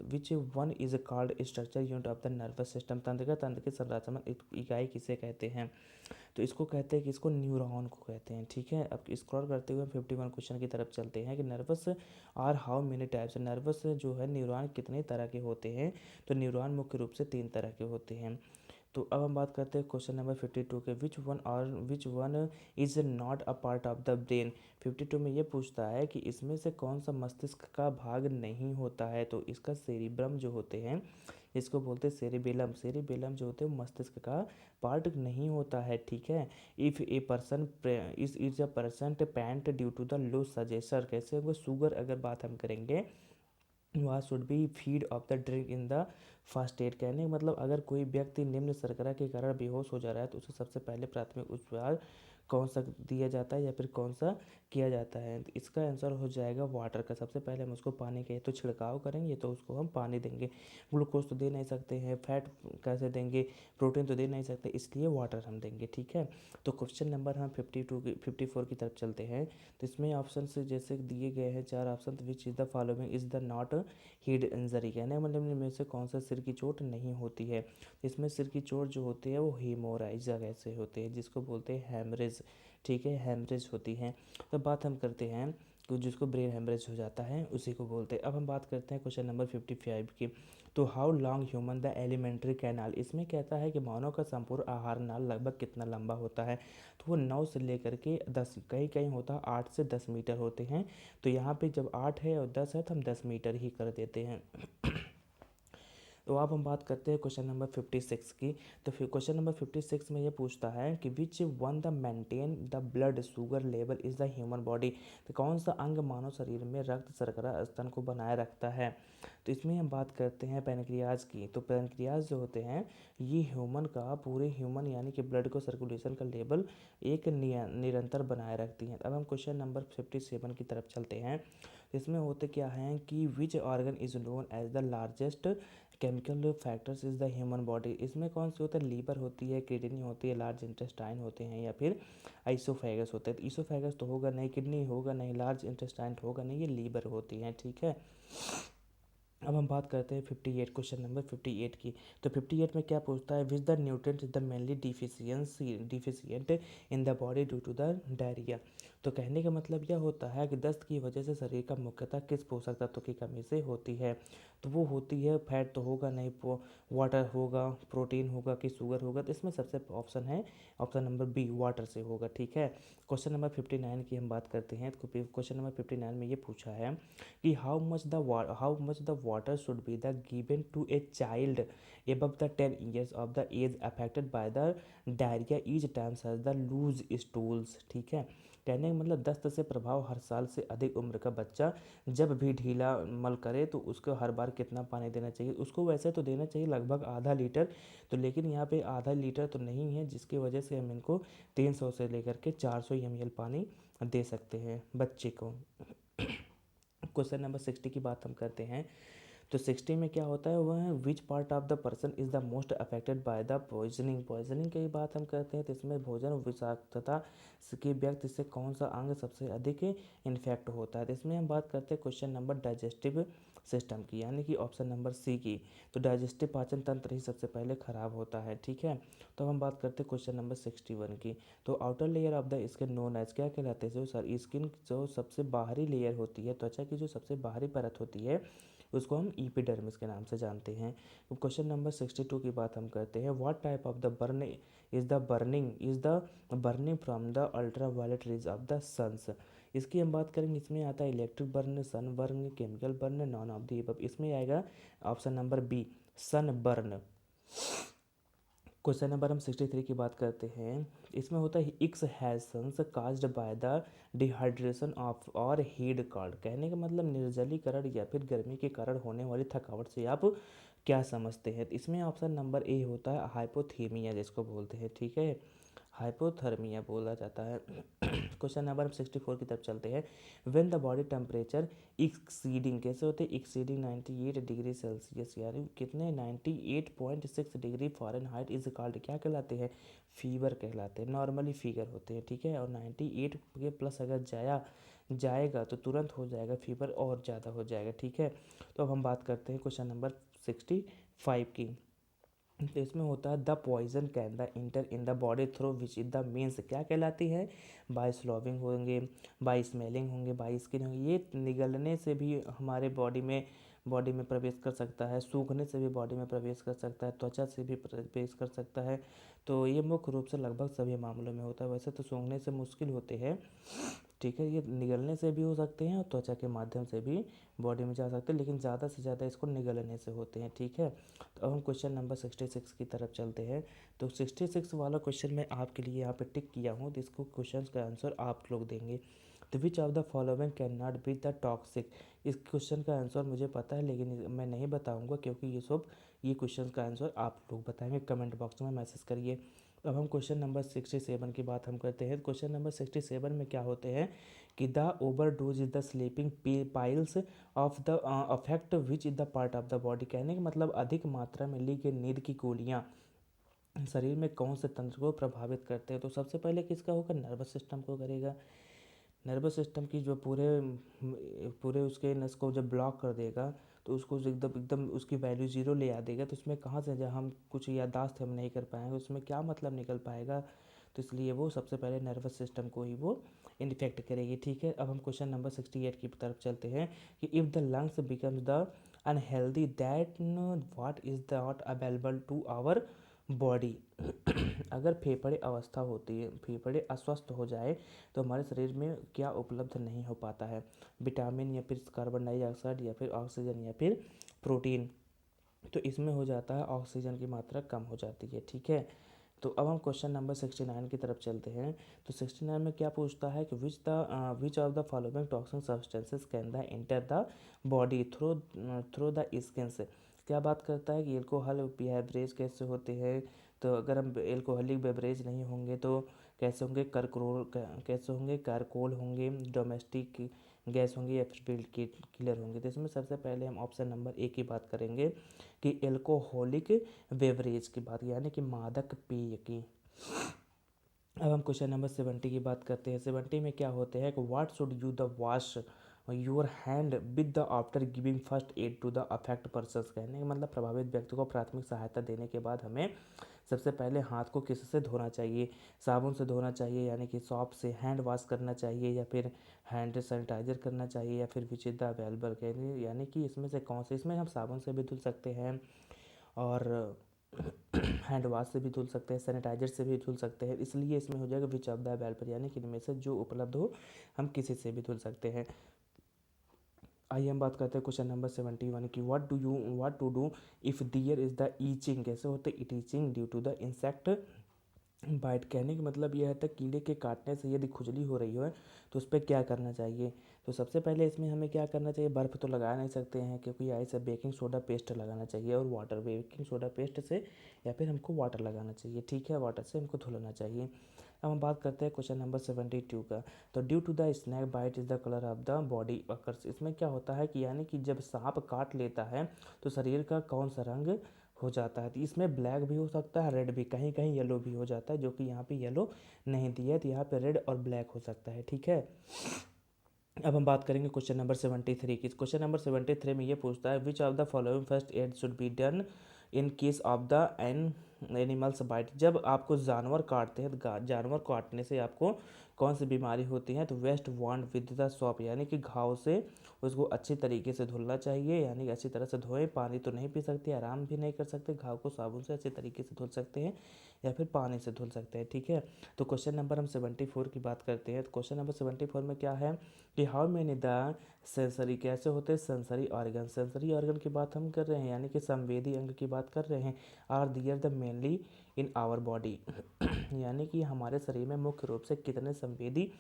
Which one is called structure unit of the nervous system? तंत्र की संरचनात्मक इकाई किसे कहते हैं? तो इसको कहते हैं कि इसको न्यूरॉन को कहते हैं। ठीक है, अब स्क्रॉल करते हुए 51 क्वेश्चन की तरफ चलते हैं कि nerves are how many types? Nerves जो है न्यूरॉन कितने तरह के होते हैं? तो न्यूरॉन मुख्य रूप से 3 तरह के होते हैं। तो अब हम बात करते हैं क्वेश्चन नंबर 52 के। Which one is not a part of the brain? 52 में ये पूछता है कि इसमें से कौन सा मस्तिष्क का भाग नहीं होता है? तो इसका सेरिब्रम जो होते हैं, इसको बोलते हैं सेरिबेलम। सेरिबेलम जो होते हैं मस्तिष्क का पार्ट नहीं होता है। ठीक है, if a person is a person faint due to the low sugar, कैसे होगा? शुगर अगर बात हम करेंगे, वह should be feed of the drink in the first aid. कहने का मतलब अगर कोई व्यक्ति निम्न शर्करा के कारण बेहोश हो जा रहा है तो उसे सबसे पहले प्राथमिक उपचार कौन सा दिया जाता है या फिर कौन सा किया जाता है? तो इसका आंसर हो जाएगा वाटर का। सबसे पहले हम उसको पानी का, ये तो छिड़काव करेंगे तो उसको हम पानी देंगे। ग्लूकोज तो दे नहीं सकते हैं, फैट कैसे देंगे, प्रोटीन तो दे नहीं सकते, इसलिए वाटर हम देंगे। ठीक है, तो क्वेश्चन नंबर हम 54 की तरफ चलते हैं। तो इसमें ऑप्शन से जैसे दिए गए हैं 4 option, which is the following is the not head injury? कहने का मतलब इनमें से कौन सा सिर की चोट नहीं होती है? इसमें सिर की चोट जो होती है वो हेमोराइजा कैसे होते हैं, जिसको बोलते हैं हैमरेज। ठीक है, हैमरेज होती हैं। तो बात हम करते हैं कि जिसको ब्रेन हैमरेज हो जाता है उसी को बोलते हैं। अब हम बात करते हैं क्वेश्चन नंबर 55 की। तो how long human the alimentary canal? इसमें कहता है कि मानव का संपूर्ण आहार नाल लगभग कितना लंबा होता है? तो वो 9 से लेकर के 10, कहीं कहीं होता है 8 से 10 मीटर होते हैं। तो यहाँ पे जब 8 है और 10 है तो हम 10 मीटर ही कर देते हैं। तो अब हम बात करते हैं क्वेश्चन नंबर 56 की। तो फिर क्वेश्चन नंबर 56 में ये पूछता है कि which one the maintain the blood sugar level is the human body? तो कौन सा अंग मानव शरीर में रक्त शर्करा स्तर को बनाए रखता है? तो इसमें हम बात करते हैं पैनक्रियाज की। तो पैनक्रियाज जो होते हैं ये ह्यूमन का, पूरे ह्यूमन यानी कि ब्लड को सर्कुलेशन का लेवल एक निरंतर बनाए रखती हैं। अब हम क्वेश्चन नंबर 57 की तरफ चलते हैं। इसमें होते क्या हैं कि which organ is known as the largest chemical factors is the human body? इसमें कौन सी होता है? लीवर होती है, किडनी होती है, लार्ज इंटेस्टाइन होते हैं या फिर आइसोफेगस होता है? तो ईसोफेगस तो होगा नहीं, किडनी होगा नहीं, लार्ज इंटेस्टाइन होगा नहीं, ये लीवर होती हैं। ठीक है, अब हम बात करते हैं 58 क्वेश्चन नंबर 58 की। तो 58 में क्या पूछता है? Which the nutrient is the mainly deficient in the body due to the diarrhoea? तो कहने का मतलब यह होता है कि दस्त की वजह से शरीर का मुख्यतः किस पोषक तत्व की कमी से होती है? तो वो होती है, फैट तो होगा नहीं, वाटर होगा, प्रोटीन होगा कि शुगर होगा? तो इसमें सबसे ऑप्शन है ऑप्शन नंबर बी, वाटर से होगा। ठीक है, क्वेश्चन नंबर 59 की हम बात करते हैं। तो क्वेश्चन नंबर 59 में ये पूछा है कि how much the water should be the given to a child above the 10 years of the age affected by the diarrhea each time as the loose stools? ठीक है, कहने का मतलब दस्त से प्रभाव हर साल से अधिक उम्र का बच्चा जब भी ढीला मल करे तो उसको हर बार कितना पानी देना चाहिए? उसको वैसे तो देना चाहिए लगभग आधा लीटर, तो लेकिन यहाँ पे आधा लीटर तो नहीं है, जिसकी वजह से हम इनको 300 से लेकर के 400 ml पानी दे सकते हैं बच्चे को। क्वेश्चन नंबर 60 की बात हम करते हैं। तो 60 में क्या होता है? वह है विच part of the person is the most affected by the poisoning? Poisoning की बात हम करते हैं तो इसमें भोजन विषाक्तता के व्यक्ति से कौन सा अंग सबसे अधिक इन्फेक्ट होता है? तो इसमें हम बात करते हैं क्वेश्चन नंबर डाइजेस्टिव सिस्टम की, यानी कि ऑप्शन नंबर सी की। तो डाइजेस्टिव पाचन तंत्र ही सबसे पहले खराब होता है। ठीक है, तो हम बात करते हैं क्वेश्चन नंबर 61 की। तो outer layer of the skin known as क्या कहलाते हैं? जो सर स्किन जो सबसे बाहरी लेयर होती है, त्वचा की जो सबसे बाहरी परत होती है उसको हम ईपिडर्मिस के नाम से जानते हैं। तो क्वेश्चन नंबर 62 की बात हम करते हैं। What type of the burning from the ultra violet rays of the suns? इसकी हम बात करेंगे। इसमें आता है electric burn, sun burn, chemical burn, none of the above. इसमें आएगा option number B, sun burn. Question number हम 63 की बात करते हैं। इसमें होता है exhaustion caused by the dehydration of और हीट कॉल्ड? कहने का मतलब निर्जलीकरण या फिर गर्मी के कारण होने वाली थकावट से आप क्या समझते हैं? तो इसमें ऑप्शन नंबर ए होता है हाइपोथीमिया, जिसको बोलते हैं। ठीक है, हाइपोथर्मिया बोला जाता है। क्वेश्चन नंबर 64 की तरफ चलते हैं। When the body temperature exceeding, कैसे होते हैं, एक्सीडिंग 98 डिग्री सेल्सियस, यानी कितने 98.6 डिग्री फ़ारेनहाइट इज कॉल्ड, क्या कहलाते हैं, फीवर कहलाते हैं। नॉर्मली फिगर होते हैं, ठीक है। और 98 के प्लस अगर जाएगा तो तुरंत हो जाएगा फीवर और ज़्यादा हो जाएगा, ठीक है। तो अब हम बात करते हैं क्वेश्चन नंबर 65 की। तो इसमें होता है the poison can the enter in the body through which is the means, क्या कहलाती है, बाय स्लोविंग होंगे, बाय स्मेलिंग होंगे, बाय स्किन होंगे। ये निगलने से भी हमारे बॉडी में प्रवेश कर सकता है, सूखने से भी बॉडी में प्रवेश कर सकता है, त्वचा से भी प्रवेश कर सकता है। तो ये मुख्य रूप से लगभग सभी मामलों में होता है। वैसे तो सूंघने से मुश्किल होते हैं, ठीक है। ये निगलने से भी हो सकते हैं और त्वचा के माध्यम से भी बॉडी में जा सकते हैं, लेकिन ज़्यादा से ज़्यादा इसको निगलने से होते हैं, ठीक है। तो अब हम क्वेश्चन नंबर 66 की तरफ चलते हैं। तो 66 वाला क्वेश्चन मैं आपके लिए यहाँ पे टिक किया हूँ, तो इसको क्वेश्चन का आंसर आप लोग देंगे। तो विच of the following can not be the toxic, इस क्वेश्चन का आंसर मुझे पता है लेकिन मैं नहीं बताऊँगा, क्योंकि ये क्वेश्चन का आंसर आप लोग बताएंगे, कमेंट बॉक्स में मैसेज करिए। अब हम क्वेश्चन नंबर 67 की बात हम करते हैं। क्वेश्चन नंबर 67 में क्या होते हैं कि the over dose is the sleeping piles of the affect which is the part of the body, कहने का मतलब अधिक मात्रा में ली गई नींद की गोलियाँ शरीर में कौन से तंत्र को प्रभावित करते हैं। तो सबसे पहले किसका होगा, नर्वस सिस्टम को करेगा। नर्वस सिस्टम की जो पूरे पूरे उसके नस को जब ब्लॉक कर देगा तो उसको एकदम एकदम उसकी वैल्यू ज़ीरो ले आ देगा। तो उसमें कहाँ से जब हम कुछ याददाश्त हम नहीं कर पाएंगे, उसमें क्या मतलब निकल पाएगा। तो इसलिए वो सबसे पहले नर्वस सिस्टम को ही वो इन्फेक्ट करेगी, ठीक है। अब हम क्वेश्चन नंबर 68 की तरफ चलते हैं कि if the lungs becomes the unhealthy that what is not available to our body. अगर फेफड़े अवस्था होती है, फेफड़े अस्वस्थ हो जाए तो हमारे शरीर में क्या उपलब्ध नहीं हो पाता है, विटामिन या फिर कार्बन डाइऑक्साइड या फिर ऑक्सीजन या फिर प्रोटीन। तो इसमें हो जाता है ऑक्सीजन की मात्रा कम हो जाती है, ठीक है। तो अब हम क्वेश्चन नंबर 69 की तरफ चलते हैं। तो 69 में क्या पूछता है कि विच of the following toxic substances can the enter the body through the skin से, क्या बात करता है कि एल्कोहल बेवरेज कैसे होते हैं। तो अगर हम एल्कोहलिक बेवरेज नहीं होंगे तो कैसे होंगे, कैसे होंगे, कारकोल होंगे, डोमेस्टिक गैस होंगे या फिर बिल्ड किलर होंगे। तो इसमें सबसे पहले हम ऑप्शन नंबर ए की बात करेंगे कि एल्कोहलिक बेवरेज की बात, यानी कि मादक पेय की। अब हम क्वेश्चन नंबर 70 की बात करते हैं। 70 में क्या होते हैं कि what should you the wash your hand with the after giving first aid to the affect persons, कहने का मतलब प्रभावित व्यक्ति को प्राथमिक सहायता देने के बाद हमें सबसे पहले हाथ को किससे धोना चाहिए, साबुन से धोना चाहिए यानी कि सॉप से, हैंड वॉश करना चाहिए या फिर हैंड सैनिटाइजर करना चाहिए या फिर विच इज़ द अवेलेबल, कहने यानी कि इसमें से कौन से, इसमें हम साबुन से भी धुल सकते हैं और हैंड वॉश से भी धुल सकते हैं, सैनिटाइजर से भी धुल सकते हैं। इसलिए इसमें हो जाएगा विच ऑफ द अवेलेबल, यानी कि इनमें से जो उपलब्ध हो हम किसी से भी धुल सकते हैं। आइए हम बात करते हैं क्वेश्चन नंबर 71 की। What to do if there is the itching, कैसे होते it itching due to the insect bite, कहने का मतलब यह है कि कीड़े के काटने से यदि खुजली हो रही हो तो उस पर क्या करना चाहिए। तो सबसे पहले इसमें हमें क्या करना चाहिए, बर्फ़ तो लगा नहीं सकते हैं क्योंकि ऐसे बेकिंग सोडा पेस्ट लगाना चाहिए और वाटर, बेकिंग सोडा पेस्ट से या फिर हमको वाटर लगाना चाहिए, ठीक है, वाटर से हमको धुलना चाहिए। अब हम बात करते हैं क्वेश्चन नंबर 72 का। तो due to the snake bite is the colour of the body occurs, इसमें क्या होता है कि यानी कि जब सांप काट लेता है तो शरीर का कौन सा रंग हो जाता है। तो इसमें ब्लैक भी हो सकता है, रेड भी, कहीं कहीं येलो भी हो जाता है, जो कि यहाँ पे येलो नहीं दिया है, तो यहाँ पे रेड और ब्लैक हो सकता है, ठीक है। अब हम बात करेंगे क्वेश्चन नंबर 73 की। क्वेश्चन नंबर 73 में ये पूछता है which of the following first aid should be done in case of the animals bite, जब आपको जानवर काटते हैं तो जानवर काटने से आपको कौन सी बीमारी होती है। तो वेस्ट वांड विद द सॉप, यानी कि घाव से उसको अच्छी तरीके से धुलना चाहिए, यानी कि अच्छी तरह से धोएं, पानी तो नहीं पी सकते, आराम भी नहीं कर सकते, घाव को साबुन से अच्छी तरीके से धुल सकते हैं या फिर पानी से धुल सकते हैं, ठीक है। तो क्वेश्चन नंबर हम 74 की बात करते हैं। तो क्वेश्चन नंबर 74 में क्या है कि हाउ मैनी द सेंसरी, कैसे होते हैं सेंसरी ऑर्गन, सेंसरी ऑर्गन की बात हम कर रहे हैं यानी कि संवेदी अंग की बात कर रहे हैं। Are there the mainly in our body, यानी कि हमारे शरीर में मुख्य रूप से कितने संवेदी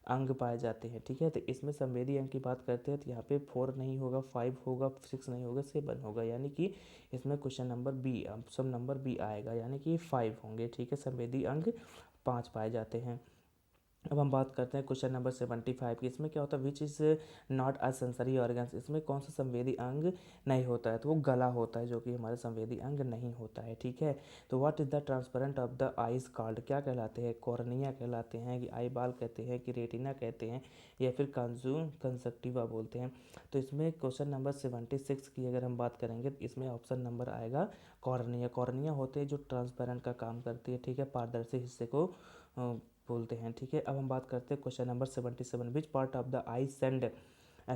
अंग पाए जाते हैं, ठीक है। तो इसमें संवेदी अंग की बात करते हैं तो यहाँ पे 4 नहीं होगा, 5 होगा, 6 नहीं होगा, 7 होगा, यानी कि इसमें question number B, option number B आएगा, यानी कि 5 होंगे, ठीक है, संवेदी अंग 5 पाए जाते हैं। अब हम बात करते हैं क्वेश्चन नंबर 75 की। इसमें क्या होता है, which is not a sensory organs, इसमें कौन सा संवेदी अंग नहीं होता है, तो वो गला होता है जो कि हमारा संवेदी अंग नहीं होता है, ठीक है। तो what is the transparent of the eyes called, क्या कहलाते हैं, कॉर्निया कहलाते हैं, कि आई बाल कहते हैं, कि रेटिना कहते हैं, या फिर कंजक्टिवा बोलते हैं। तो इसमें क्वेश्चन नंबर 76 की अगर हम बात करेंगे तो इसमें ऑप्शन नंबर आएगा कॉर्निया। कॉर्निया होते हैं जो ट्रांसपेरेंट का काम करती है, ठीक है, पारदर्शी हिस्से को बोलते हैं, ठीक है। अब हम बात करते हैं question number 77, which part of the I send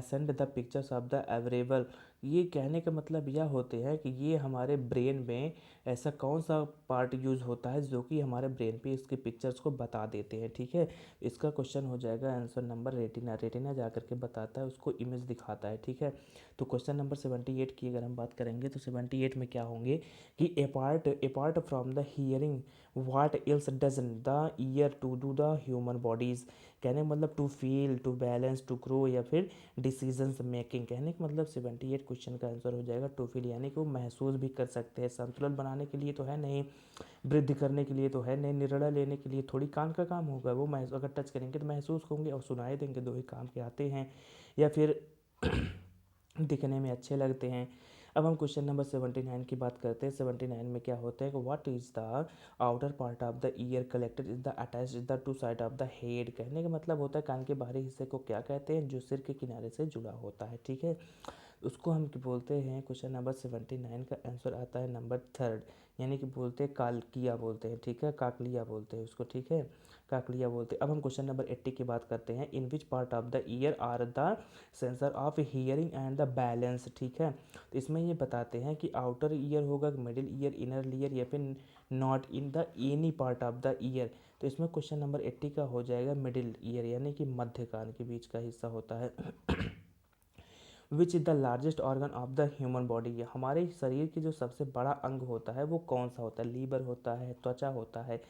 send the pictures of the available. ये कहने का मतलब यह होते हैं कि ये हमारे ब्रेन में ऐसा कौन सा पार्ट यूज़ होता है जो कि हमारे ब्रेन पे इसके पिक्चर्स को बता देते हैं, ठीक है। इसका क्वेश्चन हो जाएगा आंसर नंबर रेटिना। रेटिना जा करके बताता है, उसको इमेज दिखाता है, ठीक है। तो क्वेश्चन नंबर 78 की अगर हम बात करेंगे तो 78 में क्या होंगे कि apart from the hearing what else doesn't the ear to do the human bodies. कहने का मतलब to feel, to balance, to grow, या फिर डिसीजंस मेकिंग। कहने का मतलब 78 क्वेश्चन का आंसर हो जाएगा टू फील, यानी कि वो महसूस भी कर सकते हैं। संतुलन बनाने के लिए तो है नहीं, वृद्धि करने के लिए तो है नहीं, निर्णय लेने के लिए थोड़ी कान का काम होगा, वो अगर टच करेंगे तो महसूस होंगे, और सुनाई देंगे, दो ही काम के आते हैं, या फिर दिखने में अच्छे लगते हैं। अब हम क्वेश्चन नंबर 79 की बात करते हैं। 79 में क्या होता है कि what is the outer part of the year collected is the attach is the two side of the head. कहने का मतलब होता है कान के बाहरी हिस्से को क्या कहते हैं, जो सिर के किनारे से जुड़ा होता है, ठीक है। उसको हम बोलते हैं, क्वेश्चन नंबर 79 का आंसर आता है नंबर 3, यानी कि बोलते हैं कालकिया बोलते हैं, ठीक है, काकलिया बोलते हैं उसको, ठीक है, काकलिया बोलते हैं। अब हम क्वेश्चन नंबर 80 की बात करते हैं। In which part of the ear are the sensor of hearing and the balance, ठीक है। तो इसमें ये बताते हैं कि आउटर ईयर होगा, मिडिल ईयर, इनर ईयर, या फिर not in the any part of the ear. तो इसमें क्वेश्चन नंबर 80 का हो जाएगा मिडिल ईयर, यानी कि मध्य कान के बीच का हिस्सा होता है। Which is the largest organ of the human body, हमारे शरीर की जो सबसे बड़ा अंग होता है वो कौन सा होता है, लीवर होता है, त्वचा होता है,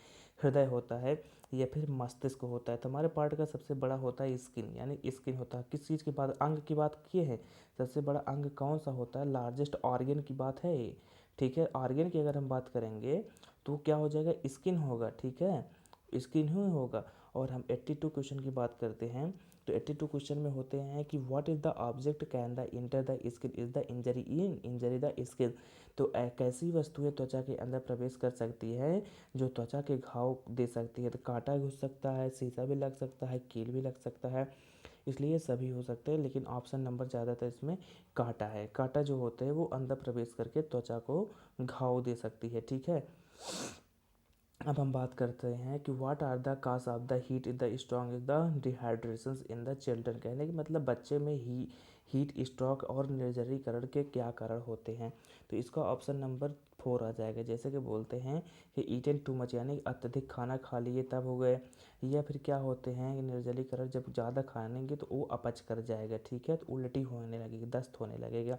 हृदय होता है, या फिर मस्तिष्क होता है। तो हमारे पार्ट का सबसे बड़ा होता है स्किन, यानी स्किन होता है। किस चीज़ की बात, अंग की बात किए हैं, सबसे बड़ा अंग कौन सा होता है, लार्जेस्ट ऑर्गन की बात है ये, ठीक है। ऑर्गन की अगर हम बात करेंगे तो क्या हो जाएगा, स्किन होगा, ठीक है, स्किन ही होगा। और हम 82 क्वेश्चन की बात करते हैं। तो 82 क्वेश्चन में होते हैं कि what is the object can the enter the skin is the injury in injury the skin. तो कैसी वस्तुएं त्वचा के अंदर प्रवेश कर सकती है जो त्वचा के घाव दे सकती है। तो कांटा घुस सकता है, शीशा भी लग सकता है, कील भी लग सकता है, इसलिए सभी हो सकते हैं, लेकिन ऑप्शन नंबर ज़्यादातर इसमें कांटा है। कांटा जो होते हैं वो अंदर प्रवेश करके त्वचा को घाव दे सकती है, ठीक है। अब हम बात करते हैं कि what are the cause of the heat is the strong is the dehydration in the children. कहने कि मतलब बच्चे में हीट स्ट्रोक और निर्जलीकरण के क्या कारण होते हैं। तो इसका ऑप्शन नंबर 4 आ जाएगा। जैसे कि बोलते हैं कि ईटन टू मच, यानी अत्यधिक खाना खा लिए तब हो गए, या फिर क्या होते हैं कि निर्जलीकरण जब ज़्यादा खाएंगे तो वो अपच कर जाएगा, ठीक है, तो उल्टी होने लगेगी, दस्त होने लगेगा,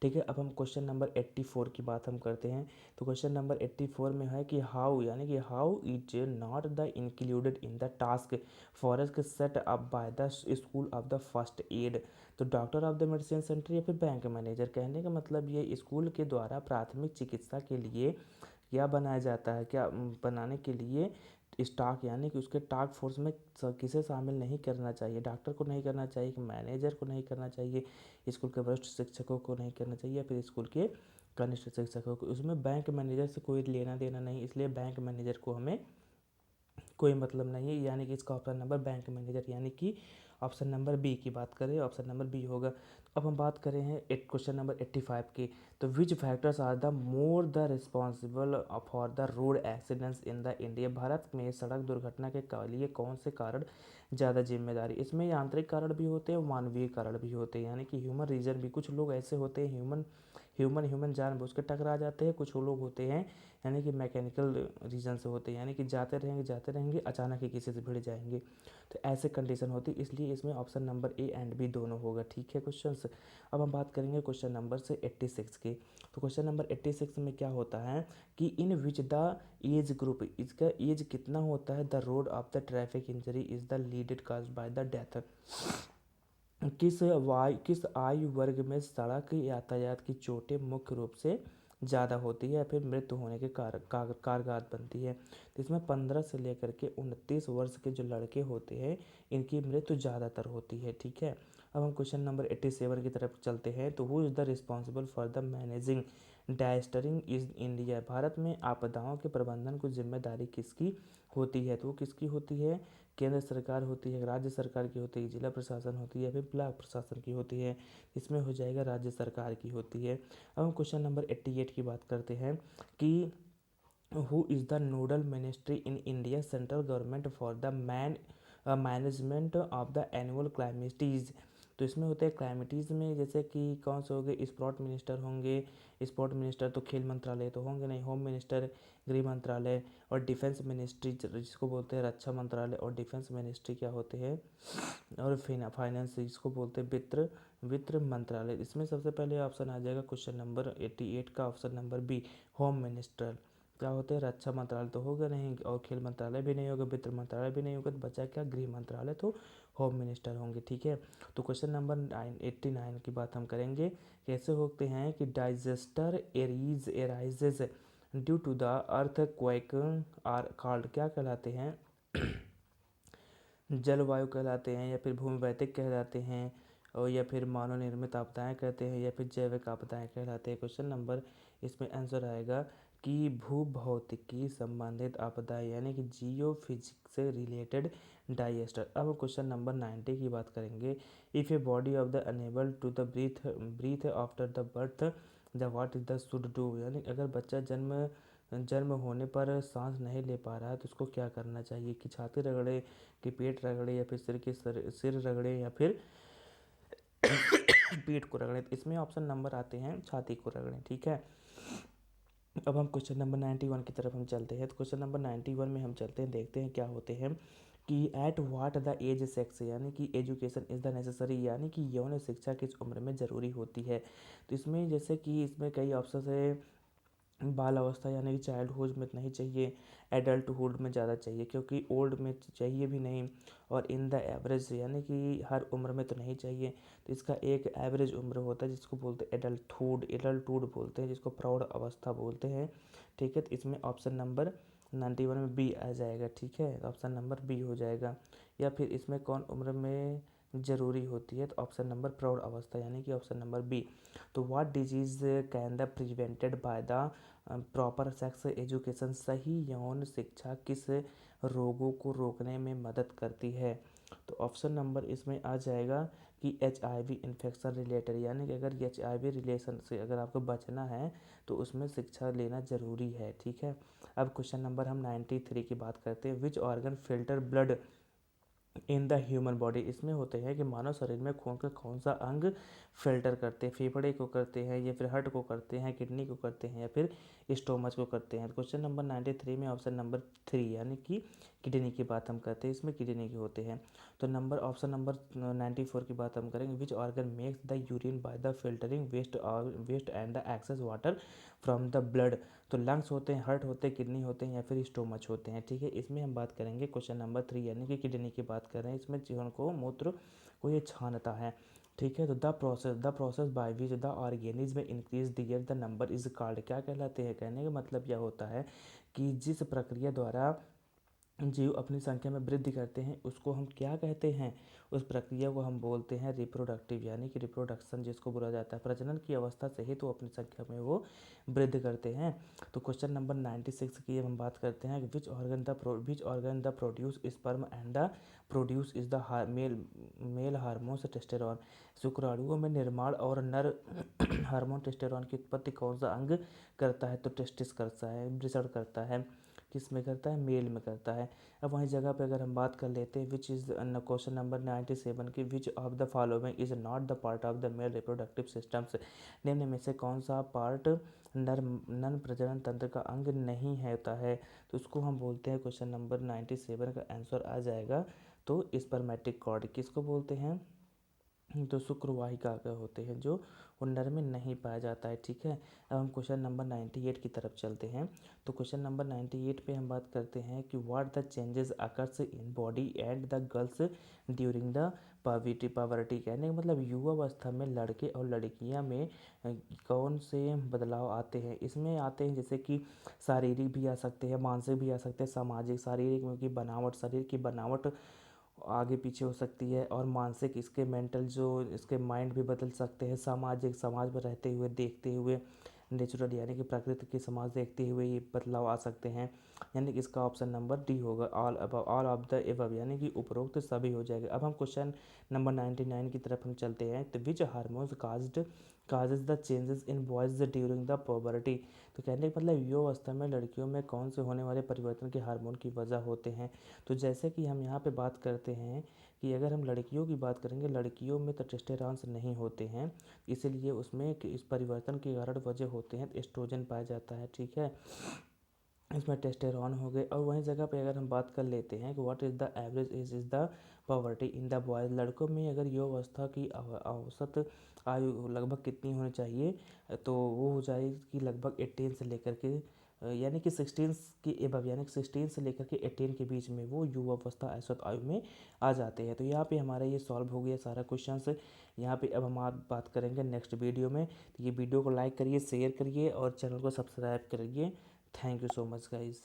ठीक है। अब हम क्वेश्चन नंबर 84 की बात हम करते हैं। तो क्वेश्चन नंबर 84 में है कि हाउ, यानी कि how is not the included in the task forest set up by the school of the first aid. तो doctor of the medicine centre या फिर बैंक मैनेजर। कहने का मतलब ये स्कूल के द्वारा प्राथमिक चिकित्सा के लिए क्या बनाया जाता है, क्या बनाने के लिए स्टाफ, यानी कि उसके टास्क फोर्स में किसे शामिल नहीं करना चाहिए, डॉक्टर को नहीं करना चाहिए, कि मैनेजर को नहीं करना चाहिए, स्कूल के वरिष्ठ शिक्षकों को नहीं करना चाहिए, या फिर स्कूल के कनिष्ठ शिक्षकों को। उसमें बैंक मैनेजर से कोई लेना देना नहीं, इसलिए बैंक मैनेजर को हमें कोई मतलब नहीं है, यानी कि इसका ऑप्शन नंबर बैंक मैनेजर, यानी कि ऑप्शन नंबर बी की बात करें, ऑप्शन नंबर बी होगा। अब हम बात करें हैं क्वेश्चन नंबर 85 की। तो which factors are the more the responsible for the road accidents in the India. Bharat में सड़क दुर्घटना के लिए कौन से कारण ज़्यादा जिम्मेदारी। इसमें यांत्रिक कारण भी होते हैं, मानवीय कारण भी होते हैं, यानी कि ह्यूमन रीजन भी। कुछ लोग ऐसे होते हैं ह्यूमन ह्यूमन ह्यूमन जानबूझ के टकरा जाते हैं, कुछ लोग होते हैं यानी कि मैकेनिकल रीज़न से होते हैं, यानी कि जाते रहेंगे अचानक ही किसी से भिड़ जाएंगे। तो ऐसे कंडीशन होती है, इसलिए इसमें option number A and B दोनों होगा, ठीक है क्वेश्चन। अब हम बात करेंगे क्वेश्चन नंबर से 86 की। तो क्वेश्चन नंबर 86 में क्या होता है कि in which the age group, इसका एज कितना होता है, the road of the traffic injury is the leaded cause by the death. किस आयु वर्ग में सड़क यातायात की चोटें मुख्य रूप से ज़्यादा होती है या फिर मृत्यु होने के कारगात बनती है। तो इसमें 15 से लेकर के 29 वर्ष के जो लड़के होते हैं इनकी मृत्यु ज़्यादातर होती है, ठीक है। अब हम क्वेश्चन नंबर 87 की तरफ चलते हैं। तो who is the responsible for the managing disaster in is India. Bharat में आपदाओं के प्रबंधन की जिम्मेदारी किसकी होती है? तो वो किसकी होती है? केंद्र सरकार होती है, राज्य सरकार की होती है, जिला प्रशासन होती है या फिर ब्लॉक प्रशासन की होती है? इसमें हो जाएगा राज्य सरकार की होती है। अब हम क्वेश्चन नंबर 88 की बात करते हैं कि who is the nodal ministry in India central government for the management of the annual calamities. तो इसमें होते हैं क्लाइमेटीज़ में जैसे कि कौन से हो गए, स्पोर्ट मिनिस्टर होंगे। स्पोर्ट मिनिस्टर तो खेल मंत्रालय तो होंगे नहीं, होम मिनिस्टर गृह मंत्रालय, और डिफेंस मिनिस्ट्री जिसको बोलते हैं रक्षा मंत्रालय, और डिफेंस मिनिस्ट्री क्या होते हैं, और फाइनेंस जिसको बोलते हैं वित्त मंत्रालय। इसमें सबसे पहले ऑप्शन आ जाएगा क्वेश्चन नंबर 88 का option number B, home minister. क्या होते हैं? रक्षा मंत्रालय तो होगा नहीं, और खेल मंत्रालय भी नहीं होगा, वित्त मंत्रालय भी नहीं होगा, तो बचा क्या? गृह मंत्रालय, तो होम मिनिस्टर होंगे, ठीक है। तो क्वेश्चन नंबर 89 की बात हम करेंगे। कैसे होते हैं कि disaster arises due to the earthquake are called, क्या कहलाते हैं? जलवायु कहलाते हैं, या फिर भूमिवैदिक कहलाते हैं, और या फिर मानव निर्मित आपदाएं कहते हैं, या फिर जैविक आपदाएं कहलाते हैं। क्वेश्चन नंबर इसमें आंसर आएगा कि भूभौतिकी संबंधित आपदाएं, यानी कि जियो फिजिक्स से रिलेटेड डाइजेस्टर। अब क्वेश्चन नंबर 90 की बात करेंगे। If a body of the unable to the breath after the birth the what is the should do, यानी अगर बच्चा जन्म होने पर सांस नहीं ले पा रहा है तो उसको क्या करना चाहिए? कि छाती रगड़े, कि पेट रगड़े, या फिर सिर रगड़े, या फिर पीठ को रगड़े? तो इसमें ऑप्शन नंबर आते हैं छाती को रगड़ें, ठीक है। अब हम क्वेश्चन नंबर 91 की तरफ हम चलते हैं। तो क्वेश्चन नंबर 91 में हम चलते हैं, देखते हैं क्या होते हैं कि at what the age sex, यानी कि एजुकेशन इज़ द नेसेसरी, यानी कि यौन शिक्षा किस उम्र में ज़रूरी होती है? तो इसमें जैसे कि इसमें कई ऑप्शन है। बाल अवस्था यानी कि चाइल्डहुड में नहीं चाहिए, एडल्टहुड में ज़्यादा चाहिए, क्योंकि ओल्ड में चाहिए भी नहीं, और इन द एवरेज यानी कि हर उम्र में तो नहीं चाहिए। तो इसका एक एवरेज उम्र होता है जिसको बोलते हैं एडल्टहुड बोलते हैं, जिसको प्रौढ़ अवस्था बोलते हैं, ठीक है। तो इसमें ऑप्शन नंबर 91 में बी आ जाएगा, ठीक है। ऑप्शन नंबर बी हो जाएगा। या फिर इसमें कौन उम्र में ज़रूरी होती है? तो ऑप्शन नंबर प्रौढ़ अवस्था, यानी कि ऑप्शन नंबर बी। तो what disease can the prevented by the proper sex education, सही यौन शिक्षा किस रोगों को रोकने में मदद करती है? तो ऑप्शन नंबर इसमें आ जाएगा कि HIV इन्फेक्शन रिलेटेड, यानी कि अगर HIV रिलेशन से अगर आपको बचना है तो उसमें शिक्षा लेना ज़रूरी है, ठीक है। अब क्वेश्चन नंबर हम 93 की बात करते हैं। Which organ filter blood in the human body, इसमें होते हैं कि मानव शरीर में खून का कौन सा अंग फिल्टर करते हैं? फेफड़े को करते हैं, या फिर हार्ट को करते हैं, किडनी को करते हैं, या फिर स्टोमच को करते हैं? क्वेश्चन नंबर 93 में ऑप्शन नंबर 3 यानी कि किडनी की बात हम करते हैं, इसमें किडनी के होते हैं। तो ऑप्शन नंबर 94 की बात हम करेंगे। Which organ makes the urine by the filtering waste and the excess water from the blood? तो लंग्स होते हैं, हार्ट होते हैं, किडनी होते हैं, या फिर स्टोमच होते हैं, ठीक है। इसमें हम बात करेंगे क्वेश्चन नंबर 3 यानी कि किडनी की बात कर रहे हैं। इसमें जीवन को मूत्र को ये छानता है, ठीक है। तो the process by which the organism increase the year the number is called, क्या कहलाते हैं? कहने का मतलब यह होता है कि जिस प्रक्रिया द्वारा जीव अपनी संख्या में वृद्धि करते हैं उसको हम क्या कहते हैं? उस प्रक्रिया को हम बोलते हैं रिप्रोडक्टिव, यानी कि रिप्रोडक्शन जिसको बोला जाता है। प्रजनन की अवस्था से ही तो अपनी संख्या में वो वृद्धि करते हैं। तो क्वेश्चन नंबर 96 की हम बात करते हैं। Which organ the produce sperm and the produce is the male hormones testosterone, शुक्राणुओं में निर्माण और नर हार्मोन टेस्टेरॉन की उत्पत्ति कौन सा अंग करता है? तो टेस्टिस करता है, वृषण करता है। किस में करता है? मेल में करता है। अब वहीं जगह पे अगर हम बात कर लेते हैं विच इज़ क्वेश्चन नंबर 97 की, विच of the following is not the part of the male reproductive systems, निम्न में से कौन सा पार्ट नर प्रजनन तंत्र का अंग नहीं है होता है? तो उसको हम बोलते हैं, क्वेश्चन नंबर 97 का आंसर आ जाएगा तो स्पर्मेटिक कॉर्ड। किसको बोलते हैं? तो शुक्रवाहिका का होते हैं, जो वो नर में नहीं पाया जाता है, ठीक है। अब हम क्वेश्चन नंबर 98 की तरफ चलते हैं। तो क्वेश्चन नंबर 98 पे हम बात करते हैं कि what the changes occurs in body and the girls during the poverty कहने का मतलब युवावस्था में लड़के और लड़कियां में कौन से बदलाव आते हैं। इसमें आते हैं जैसे कि शारीरिक भी आ सकते हैं, मानसिक भी आ सकते हैं, सामाजिक, शारीरिक में की बनावट, शरीर की बनावट आगे पीछे हो सकती है, और मानसिक इसके मेंटल जो इसके माइंड भी बदल सकते हैं, सामाजिक समाज में रहते हुए देखते हुए नेचुरल यानी कि प्रकृति के समाज देखते हुए ये बदलाव आ सकते हैं। यानी कि इसका ऑप्शन नंबर डी होगा, ऑल ऑफ द एबव यानी कि उपरोक्त सभी हो जाएगा। अब हम क्वेश्चन नंबर 99 की तरफ हम चलते हैं। तो विच hormones causes the changes in boys during the poverty. तो कहने का मतलब युवावस्था में लड़कियों में कौन से होने वाले परिवर्तन के हार्मोन की वजह होते हैं। तो जैसे कि हम यहाँ पे बात करते हैं कि अगर हम लड़कियों की बात करेंगे, लड़कियों में तो टेस्टोस्टेरोन नहीं होते हैं, इसीलिए उसमें इस परिवर्तन के कारण वजह होते हैं, एस्ट्रोजन पाया जाता है, ठीक है, इसमें टेस्टोस्टेरोन हो गए। और वहीं जगह पे अगर हम बात कर लेते हैं कि what is the average age is the poverty in the boys. लड़कों में अगर युवावस्था की औसत आयु लगभग कितनी होनी चाहिए, तो वो हो जाएगी कि लगभग 18 से लेकर के यानी कि 16 की एबव यानी कि 16 से लेकर के 18 के बीच में वो युवावस्था औसत आयु में आ जाते हैं। तो यहाँ पे हमारा ये सॉल्व हो गया सारा क्वेश्चन से। यहाँ पे अब हम आप बात करेंगे नेक्स्ट वीडियो में। तो ये वीडियो को लाइक करिए, शेयर करिए और चैनल को सब्सक्राइब करिए। Thank you so much guys.